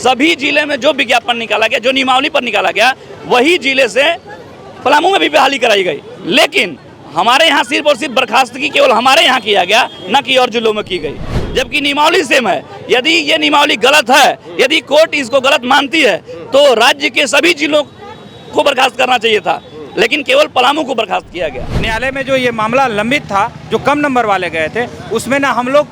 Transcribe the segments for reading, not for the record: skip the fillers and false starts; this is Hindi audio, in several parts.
सभी जिले में जो विज्ञापन निकाला गया, जो नियमावली पर निकाला गया, वही जिले से पलामू में भी बहाली कराई गई। लेकिन हमारे यहाँ सिर्फ और सिर्फ बर्खास्तगी केवल हमारे यहाँ किया गया, न कि और जिलों में की गई, जबकि नियमावली सेम है। यदि ये नियमावली गलत है, यदि कोर्ट इसको गलत मानती है, तो राज्य के सभी जिलों को बर्खास्त करना चाहिए था, लेकिन केवल पलामू को बर्खास्त किया गया। न्यायालय में जो ये मामला लंबित था, जो कम नंबर वाले गए थे, उसमें ना हम लोग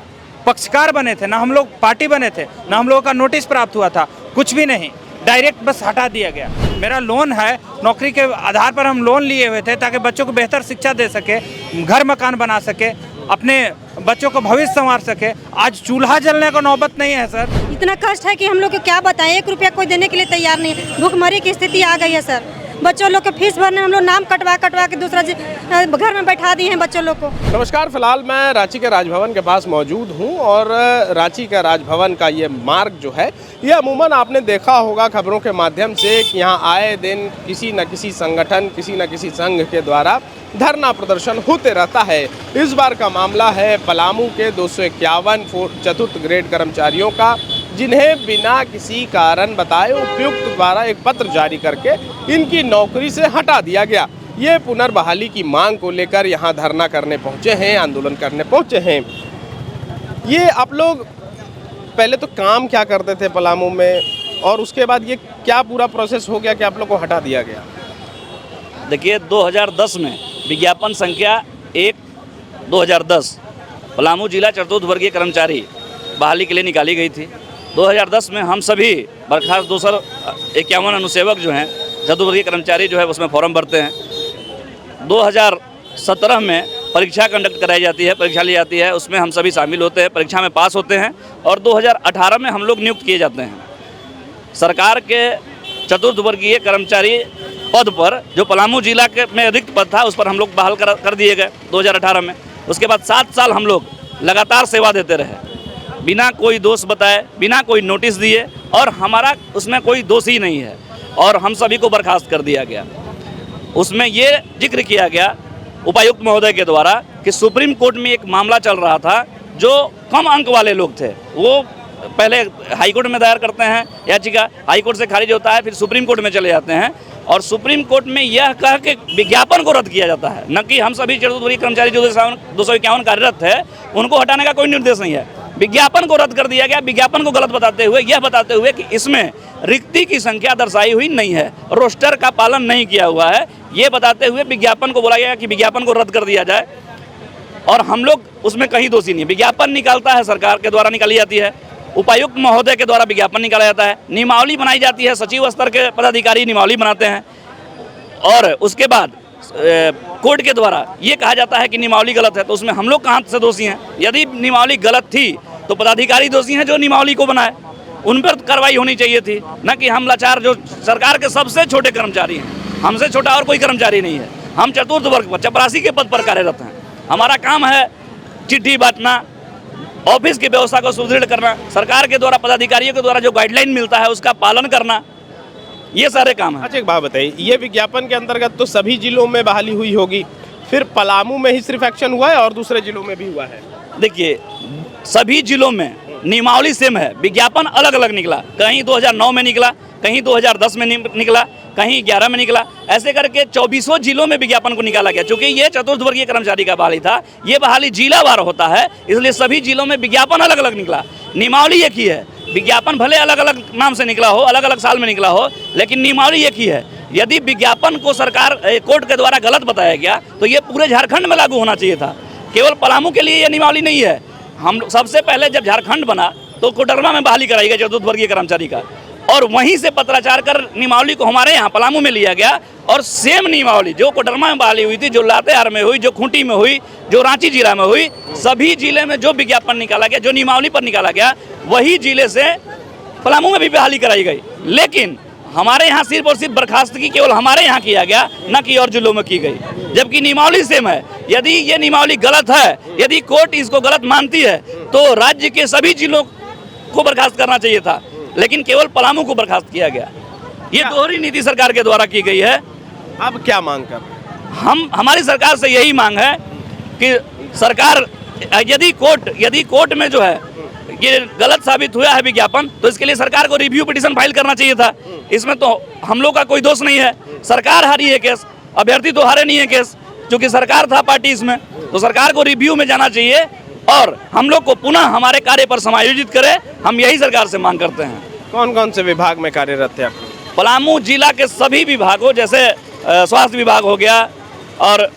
पक्षकार बने थे, ना हम लोग पार्टी बने थे, ना हम लोगों का नोटिस प्राप्त हुआ था, कुछ भी नहीं, डायरेक्ट बस हटा दिया गया। मेरा लोन है, नौकरी के आधार पर हम लोन लिए हुए थे ताकि बच्चों को बेहतर शिक्षा दे सके, घर मकान बना सके, अपने बच्चों को भविष्य संवार सके। आज चूल्हा जलने का नौबत नहीं है सर। इतना कष्ट है कि हम लोग को क्या बताएं, 1 रुपया कोई देने के लिए तैयार नहीं है। भूखमरी की स्थिति आ गई है सर। बच्चों लोग के फीस भरने हम लोग नाम कटवा के दूसरा घर में बैठा दिए हैं बच्चों लोग को। नमस्कार, फिलहाल मैं रांची के राजभवन के पास मौजूद हूं और रांची का राजभवन का ये मार्ग जो है, ये अमूमन आपने देखा होगा खबरों के माध्यम से कि यहाँ आए दिन किसी न किसी संगठन, किसी न किसी संघ के द्वारा धरना प्रदर्शन होते रहता है। इस बार का मामला है पलामू के 251 चतुर्थ ग्रेड कर्मचारियों का, जिन्हें बिना किसी कारण बताए उपयुक्त द्वारा एक पत्र जारी करके इनकी नौकरी से हटा दिया गया। ये पुनर्बहाली की मांग को लेकर यहाँ धरना करने पहुँचे हैं, आंदोलन करने पहुँचे हैं। ये आप लोग पहले तो काम क्या करते थे पलामू में, और उसके बाद ये क्या पूरा प्रोसेस हो गया कि आप लोग को हटा दिया गया? देखिए, 2010 में विज्ञापन संख्या 1/2010 पलामू जिला चतुर्थ वर्गीय कर्मचारी बहाली के लिए निकाली गई थी। 2010 में हम सभी बर्खास्त 251 अनुसेवक जो हैं, चतुर्वर्गीय कर्मचारी जो है, उसमें फॉर्म भरते हैं। 2017 में परीक्षा कंडक्ट कराई जाती है, परीक्षा ली जाती है, उसमें हम सभी शामिल होते हैं, परीक्षा में पास होते हैं और 2018 में हम लोग नियुक्त किए जाते हैं। सरकार के चतुर्थ वर्गीय कर्मचारी पद पर जो पलामू जिला के में रिक्त पद था, उस पर हम लोग बहाल कर दिए गए 2018 में। उसके बाद 7 साल हम लोग लगातार सेवा देते रहे, बिना कोई दोष बताए, बिना कोई नोटिस दिए, और हमारा उसमें कोई दोष ही नहीं है, और हम सभी को बर्खास्त कर दिया गया। उसमें ये जिक्र किया गया उपायुक्त महोदय के द्वारा कि सुप्रीम कोर्ट में एक मामला चल रहा था, जो कम अंक वाले लोग थे, वो पहले हाई कोर्ट में दायर करते हैं याचिका, हाई कोर्ट से खारिज होता है, फिर सुप्रीम कोर्ट में चले जाते हैं, और सुप्रीम कोर्ट में यह कह के विज्ञापन को रद्द किया जाता है, न कि हम सभी चतुर्थ वर्गीय कर्मचारी जो 251 कार्यरत है, उनको हटाने का कोई निर्देश नहीं है। विज्ञापन को रद्द कर दिया गया, विज्ञापन को गलत बताते हुए, यह बताते हुए कि इसमें रिक्ति की संख्या दर्शाई हुई नहीं है, रोस्टर का पालन नहीं किया हुआ है, ये बताते हुए विज्ञापन को बोला गया कि विज्ञापन को रद्द कर दिया जाए, और हम लोग उसमें कहीं दोषी नहीं। विज्ञापन निकालता है, सरकार के द्वारा निकाली जाती है, उपायुक्त महोदय के द्वारा विज्ञापन निकाला जाता है, नियमावली बनाई जाती है, सचिव स्तर के पदाधिकारी नियमावली बनाते हैं, और उसके बाद कोर्ट के द्वारा ये कहा जाता है कि नियमावली गलत है, तो उसमें हम लोग कहाँ से दोषी हैं? यदि नियमावली गलत थी तो पदाधिकारी दोषी हैं जो नियमावली को बनाए, उन पर कार्रवाई होनी चाहिए थी, न कि हम लाचार जो सरकार के सबसे छोटे कर्मचारी हैं, हमसे छोटा और कोई कर्मचारी नहीं है। हम चतुर्थ वर्ग पर, चपरासी के पद पर कार्यरत हैं। हमारा काम है चिट्ठी बांटना, ऑफिस की व्यवस्था को सुदृढ़ करना, सरकार के द्वारा पदाधिकारियों के द्वारा जो गाइडलाइन मिलता है उसका पालन करना, ये सारे काम हैं। अच्छा, एक बात बताइए, ये विज्ञापन के अंतर्गत तो सभी जिलों में बहाली हुई होगी, फिर पलामू में ही सिर्फ एक्शन हुआ है और दूसरे जिलों में भी हुआ है? देखिए, सभी जिलों में नियमावली सेम है, विज्ञापन अलग अलग निकला, कहीं 2009 में निकला, कहीं 2010 में निकला, कहीं 11 में निकला, ऐसे करके 24 जिलों में विज्ञापन को निकाला गया। चूँकि ये चतुर्थ वर्गीय कर्मचारी का बहाली था, ये बहाली जिलावार होता है, इसलिए सभी जिलों में विज्ञापन अलग अलग निकला, नियमावली एक ही है। विज्ञापन भले अलग अलग नाम से निकला हो, अलग अलग साल में निकला हो, लेकिन नियमावली एक ही है। यदि विज्ञापन को सरकार कोर्ट के द्वारा गलत बताया गया, तो ये पूरे झारखंड में लागू होना चाहिए था, केवल पलामू के लिए ये नियमावली नहीं है। हम सबसे पहले जब झारखंड बना तो कोडरमा में बहाली कराई गई चतुर्थ वर्गीय कर्मचारी का, और वहीं से पत्राचार कर नियमावली को हमारे यहाँ पलामू में लिया गया, और सेम नियमावली जो कोडरमा में बहाली हुई थी, जो लातेहार में हुई, जो खूंटी में हुई, जो रांची जिला में हुई, सभी जिले में जो विज्ञापन निकाला गया, जो नियमावली पर निकाला गया, वही जिले से पलामू में भी बहाली कराई गई। लेकिन हमारे यहाँ सिर्फ और सिर्फ बर्खास्तगी केवल हमारे यहाँ किया गया, न कि और जिलों में की गई, जबकि नियमावली सेम है। यदि ये नियमावली गलत है, यदि कोर्ट इसको गलत मानती है, तो राज्य के सभी जिलों को बर्खास्त करना चाहिए था, लेकिन केवल पलामू को बर्खास्त किया गया। ये दोहरी नीति सरकार के द्वारा की गई है। अब क्या मांग कर? हमारी सरकार से यही मांग है कि सरकार यदि कोर्ट में जो है ये गलत साबित हुआ है विज्ञापन, तो इसके लिए सरकार को रिव्यू पिटीशन फाइल करना चाहिए था। इसमें तो हम लोग का कोई दोष नहीं है, सरकार हारी है केस, अभ्यर्थी तो हारे नहीं है केस, क्योंकि सरकार था पार्टी इसमें, तो सरकार को रिव्यू में जाना चाहिए और हम लोग को पुनः हमारे कार्य पर समायोजित करे। हम यही सरकार से मांग करते हैं। कौन कौन से विभाग में कार्यरत थे आप? पलामू जिला के सभी विभागों, जैसे स्वास्थ्य विभाग हो गया और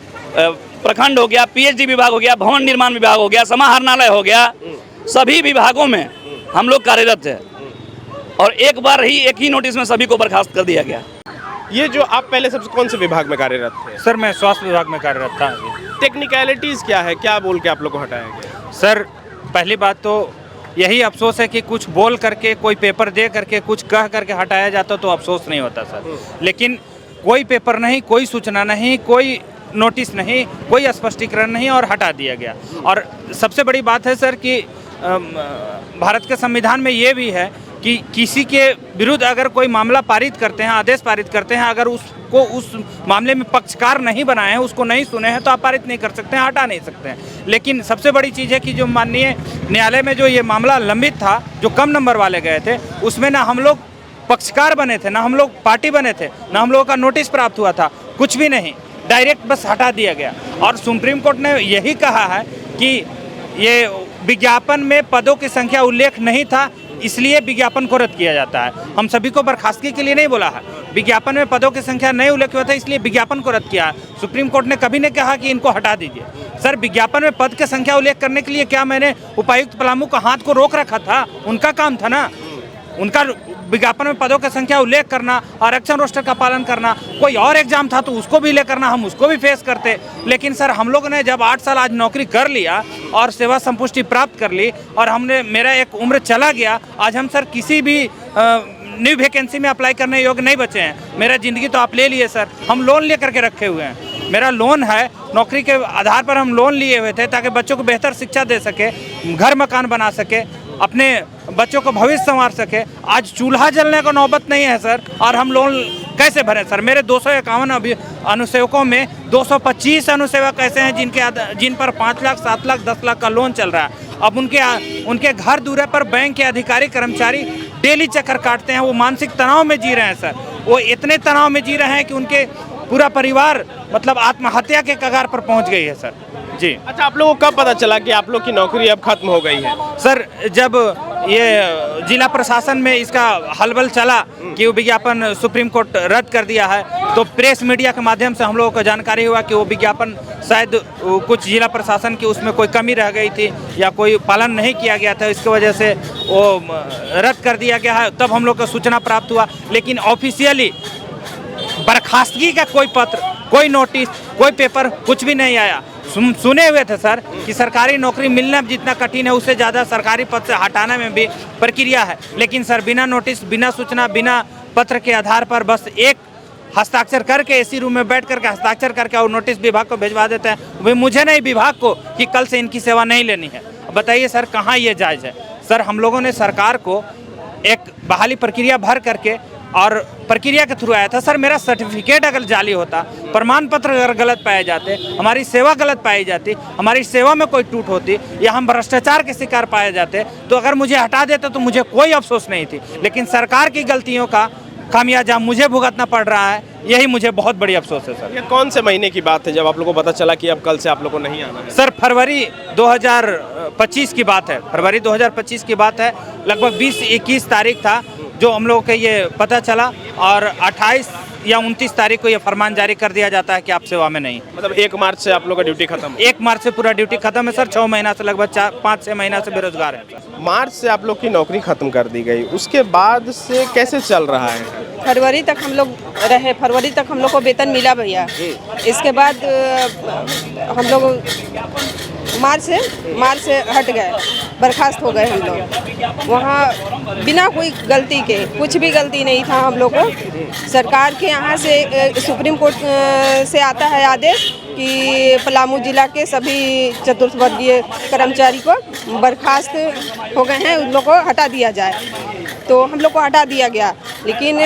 प्रखंड हो गया, पीएचडी विभाग हो गया, भवन निर्माण विभाग हो गया, समाहरणालय हो गया, सभी विभागों में हम लोग कार्यरत थे और एक ही नोटिस में सभी को बर्खास्त कर दिया गया। ये जो आप पहले सबसे कौन से विभाग में कार्यरत थे? सर मैं स्वास्थ्य विभाग में कार्यरत था। टेक्निकलिटीज क्या है, क्या बोल के आप लोग को हटाया गया? सर पहली बात तो यही अफसोस है कि कुछ बोल करके, कोई पेपर दे करके, कुछ कह करके हटाया जाता तो अफसोस नहीं होता सर, लेकिन कोई पेपर नहीं, कोई सूचना नहीं, कोई नोटिस नहीं, कोई स्पष्टीकरण नहीं और हटा दिया गया। और सबसे बड़ी बात है सर कि भारत के संविधान में ये भी है कि किसी के विरुद्ध अगर कोई मामला पारित करते हैं, आदेश पारित करते हैं, अगर उसको उस मामले में पक्षकार नहीं बनाए हैं, उसको नहीं सुने हैं, तो आप पारित नहीं कर सकते हैं, हटा नहीं सकते हैं। लेकिन सबसे बड़ी चीज़ है कि जो माननीय न्यायालय में जो ये मामला लंबित था, जो कम नंबर वाले गए थे, उसमें ना हम लोग पक्षकार बने थे, ना हम लोग पार्टी बने थे, ना हम लोगों का नोटिस प्राप्त हुआ था, कुछ भी नहीं, डायरेक्ट बस हटा दिया गया। और सुप्रीम कोर्ट ने यही कहा है कि ये विज्ञापन में पदों की संख्या उल्लेख नहीं था, इसलिए विज्ञापन को रद्द किया जाता है। हम सभी को बर्खास्तगी के लिए नहीं बोला है, विज्ञापन में पदों की संख्या नहीं उल्लेख हुआ था, इसलिए विज्ञापन को रद्द किया है। सुप्रीम कोर्ट ने कभी नहीं कहा कि इनको हटा दीजिए। सर विज्ञापन में पद की संख्या उल्लेख करने के लिए क्या मैंने उपायुक्त पलामू का हाथ को रोक रखा था? उनका काम था ना, उनका विज्ञापन में पदों की संख्या उल्लेख करना, आरक्षण रोस्टर का पालन करना। कोई और एग्जाम था तो उसको भी उल्लेख करना, हम उसको भी फेस करते। लेकिन सर हम लोग ने जब 8 साल आज नौकरी कर लिया और सेवा संपुष्टि प्राप्त कर ली और हमने, मेरा एक उम्र चला गया, आज हम सर किसी भी न्यू वैकेंसी में अप्लाई करने योग्य नहीं बचे हैं। मेरा ज़िंदगी तो आप ले लिए सर, हम लोन ले करके रखे हुए हैं। मेरा लोन है, नौकरी के आधार पर हम लोन लिए हुए थे ताकि बच्चों को बेहतर शिक्षा दे सके, घर मकान बना सके, अपने बच्चों को भविष्य संवार सके। आज चूल्हा जलने को नौबत नहीं है सर, और हम लोन कैसे भरें सर? मेरे 251 अनुसेवकों में 225 अनुसेवक ऐसे हैं जिन पर 5 लाख, 7 लाख, 10 लाख का लोन चल रहा है। अब उनके घर दूर पर बैंक के अधिकारी कर्मचारी डेली चक्कर काटते हैं, वो मानसिक तनाव में जी रहे हैं सर। वो इतने तनाव में जी रहे हैं कि उनके पूरा परिवार मतलब आत्महत्या के कगार पर पहुंच गई है सर। जी। अच्छा, आप लोगों को कब पता चला कि आप लोग की नौकरी अब खत्म हो गई है? सर जब ये जिला प्रशासन में इसका हलबल चला कि वो विज्ञापन सुप्रीम कोर्ट रद्द कर दिया है, तो प्रेस मीडिया के माध्यम से हम लोगों को जानकारी हुआ कि वो विज्ञापन शायद कुछ जिला प्रशासन की उसमें कोई कमी रह गई थी या कोई पालन नहीं किया गया था, इसकी वजह से वो रद्द कर दिया गया है। तब हम लोग को सूचना प्राप्त हुआ, लेकिन ऑफिशियली बर्खास्तगी का कोई पत्र, कोई नोटिस, कोई पेपर कुछ भी नहीं आया। सुने हुए थे सर कि सरकारी नौकरी मिलना जितना कठिन है, उससे ज़्यादा सरकारी पद से हटाने में भी प्रक्रिया है। लेकिन सर बिना नोटिस, बिना सूचना, बिना पत्र के आधार पर बस एक हस्ताक्षर करके एसी रूम में बैठ करके हस्ताक्षर करके और नोटिस विभाग को भिजवा देते हैं, वे मुझे नहीं विभाग को, कि कल से इनकी सेवा नहीं लेनी है। बताइए सर कहाँ ये जायज़ है? सर हम लोगों ने सरकार को एक बहाली प्रक्रिया भर करके और प्रक्रिया के थ्रू आया था। सर मेरा सर्टिफिकेट अगर जाली होता, प्रमाण पत्र अगर गलत पाए जाते, हमारी सेवा गलत पाई जाती, हमारी सेवा में कोई टूट होती या हम भ्रष्टाचार के शिकार पाए जाते, तो अगर मुझे हटा देते तो मुझे कोई अफसोस नहीं थी। लेकिन सरकार की गलतियों का खामियाजा मुझे भुगतना पड़ रहा है, यही मुझे बहुत बड़ी अफसोस है सर। ये कौन से महीने की बात है जब आप लोगों को पता चला कि अब कल से आप लोगों को नहीं आना है? सर फरवरी 2025 की बात है, फरवरी 2025 की बात है। लगभग 20-21 तारीख था जो हम लोगों को ये पता चला, और 28 या 29 तारीख को ये फरमान जारी कर दिया जाता है कि आप सेवा में नहीं। मतलब 1 मार्च से आप लोग का ड्यूटी खत्म? 1 मार्च से पूरा ड्यूटी खत्म है सर। 6 महीना से लगभग 5-6 महीना से बेरोजगार है। मार्च से आप लोग की नौकरी खत्म कर दी गई, उसके बाद से कैसे चल रहा है? फरवरी तक हम लोग रहे, फरवरी तक हम लोग को वेतन मिला भैया। इसके बाद हम लोग मार्च से हट गए, बर्खास्त हो गए हम लोग। वहाँ बिना कोई गलती के, कुछ भी गलती नहीं था हम लोग को। सरकार के यहाँ से सुप्रीम कोर्ट से आता है आदेश कि पलामू जिला के सभी चतुर्थ वर्गीय कर्मचारी को बर्खास्त हो गए हैं, उन लोग को हटा दिया जाए। तो हम लोग को हटा दिया गया, लेकिन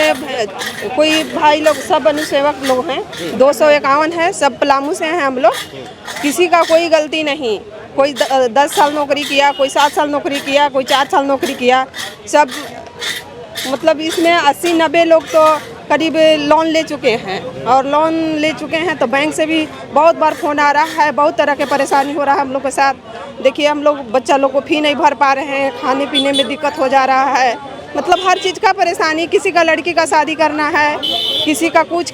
कोई भाई लोग सब अनुसेवक लोग हैं, 251 है, सब पलामू से हैं हम लोग। किसी का कोई गलती नहीं, कोई 10 साल नौकरी किया, कोई 7 साल नौकरी किया, कोई 4 साल नौकरी किया। सब मतलब इसमें 80-90 लोग तो करीब लोन ले चुके हैं, और लोन ले चुके हैं तो बैंक से भी बहुत बार फ़ोन आ रहा है, बहुत तरह के परेशानी हो रहा है हम लोग के साथ। देखिए हम लोग बच्चा लोग को फ़ी नहीं भर पा रहे हैं, खाने पीने में दिक्कत हो जा रहा है, मतलब हर चीज़ का परेशानी। किसी का लड़की का शादी करना है, किसी का कुछ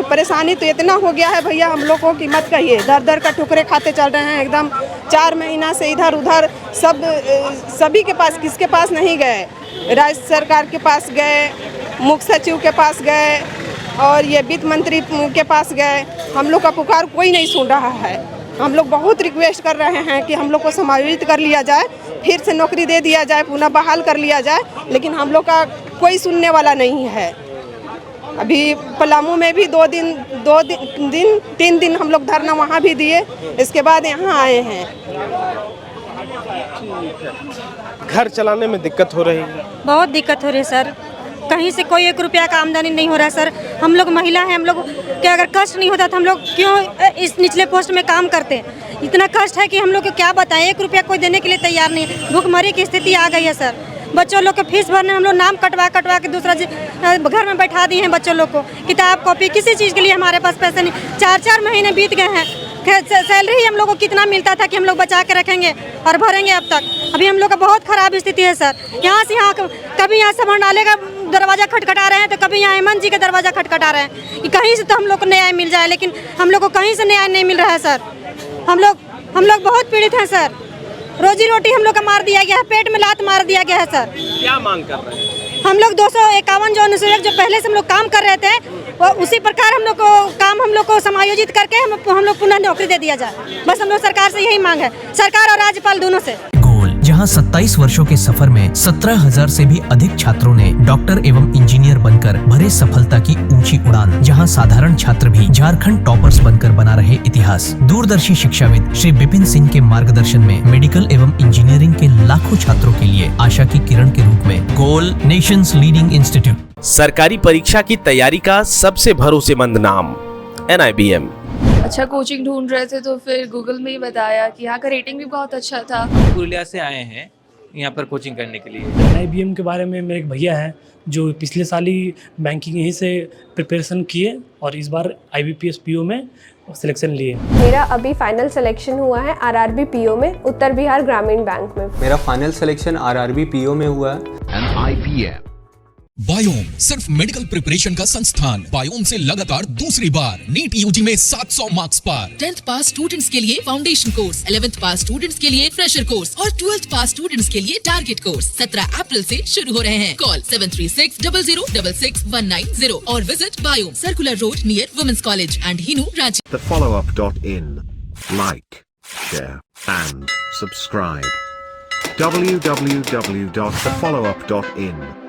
परेशानी तो इतना हो गया है भैया हम लोग को कि मत कहिए। दर दर का ठुकरे खाते चल रहे हैं एकदम। 4 महीना से इधर उधर सभी के पास, किसके पास नहीं गए, राज्य सरकार के पास गए, मुख्य सचिव के पास गए और ये वित्त मंत्री के पास गए। हम लोग का पुकार कोई नहीं सुन रहा है। हम लोग बहुत रिक्वेस्ट कर रहे हैं कि हम लोग को समायोजित कर लिया जाए, फिर से नौकरी दे दिया जाए, पुनः बहाल कर लिया जाए, लेकिन हम लोग का कोई सुनने वाला नहीं है। अभी पलामू में भी 3 दिन हम लोग धरना वहाँ भी दिए, इसके बाद यहाँ आए हैं। घर चलाने में दिक्कत हो रही है? बहुत दिक्कत हो रही है सर, कहीं से कोई 1 रुपया का आमदनी नहीं हो रहा है सर। हम लोग महिला हैं, हम लोग क्या अगर कष्ट नहीं होता तो हम लोग क्यों इस निचले पोस्ट में काम करते। इतना कष्ट है कि हम लोग को क्या बताएं, 1 रुपया कोई देने के लिए तैयार नहीं। भूखमरी की स्थिति आ गई है सर। बच्चों लोग के फीस भरने हम लोग नाम कटवा के दूसरा घर में बैठा दिए हैं। बच्चों लोग को किताब कॉपी किसी चीज़ के लिए हमारे पास पैसे नहीं। 4-4 महीने बीत गए हैं, सैलरी हम लोग को कितना मिलता था कि हम लोग बचा के रखेंगे और भरेंगे। अब तक अभी हम लोग का बहुत ख़राब स्थिति है सर। यहाँ से यहाँ कभी यहाँ समर नाले का दरवाज़ा खटखटा रहे हैं तो कभी यहाँ हेमंत जी का दरवाज़ा खटखटा रहे हैं कि कहीं से तो हम लोग को न्याय मिल जाए, लेकिन हम लोग को कहीं से न्याय नहीं मिल रहा है सर। हम लोग बहुत पीड़ित हैं सर। रोजी रोटी हम लोग का मार दिया गया है, पेट में लात मार दिया गया है सर। क्या मांग कर रहे हैं? हम लोग 251 जो अनुसूचक जो पहले से हम लोग काम कर रहे थे, वो उसी प्रकार हम लोग को समायोजित करके हम लोग पुनः नौकरी दे दिया जाए। बस हम लोग सरकार से यही मांग है, सरकार और राज्यपाल दोनों से। जहां 27 वर्षों के सफर में 17,000 से भी अधिक छात्रों ने डॉक्टर एवं इंजीनियर बनकर भरे सफलता की ऊंची उड़ान। जहां साधारण छात्र भी झारखंड टॉपर्स बनकर बना रहे इतिहास। दूरदर्शी शिक्षाविद श्री विपिन सिंह के मार्गदर्शन में मेडिकल एवं इंजीनियरिंग के लाखों छात्रों के लिए आशा की किरण के रूप में गोल नेशंस लीडिंग इंस्टीट्यूट। सरकारी परीक्षा की तैयारी का सबसे भरोसेमंद नाम NIBM। अच्छा कोचिंग ढूंढ रहे थे तो फिर गूगल में ही बताया कि यहाँ का रेटिंग भी बहुत अच्छा था। पुरुलिया से आए हैं यहाँ पर कोचिंग करने के लिए। NIBM के बारे में मेरे एक भैया हैं जो पिछले साल ही बैंकिंग यहीं से प्रिपरेशन किए और इस बार IBPS PO में सिलेक्शन लिए। मेरा अभी फाइनल सिलेक्शन हुआ है RRB PO में, उत्तर बिहार ग्रामीण बैंक में। मेरा फाइनल सिलेक्शन RRB PO में हुआ है। बायोम सिर्फ मेडिकल प्रिपरेशन का संस्थान। बायोम से लगातार दूसरी बार नीट UG में 700 मार्क्स पर। 10th पास स्टूडेंट्स के लिए फाउंडेशन कोर्स, 11th पास स्टूडेंट्स के लिए फ्रेशर कोर्स और 12th पास स्टूडेंट्स के लिए टारगेट कोर्स 17 अप्रैल से शुरू हो रहे हैं। कॉल 7360066190 और visit Biome, circular road near women's college and Hinoo, Ranchi. thefollowup.in. Like, share and subscribe. www.thefollowup.in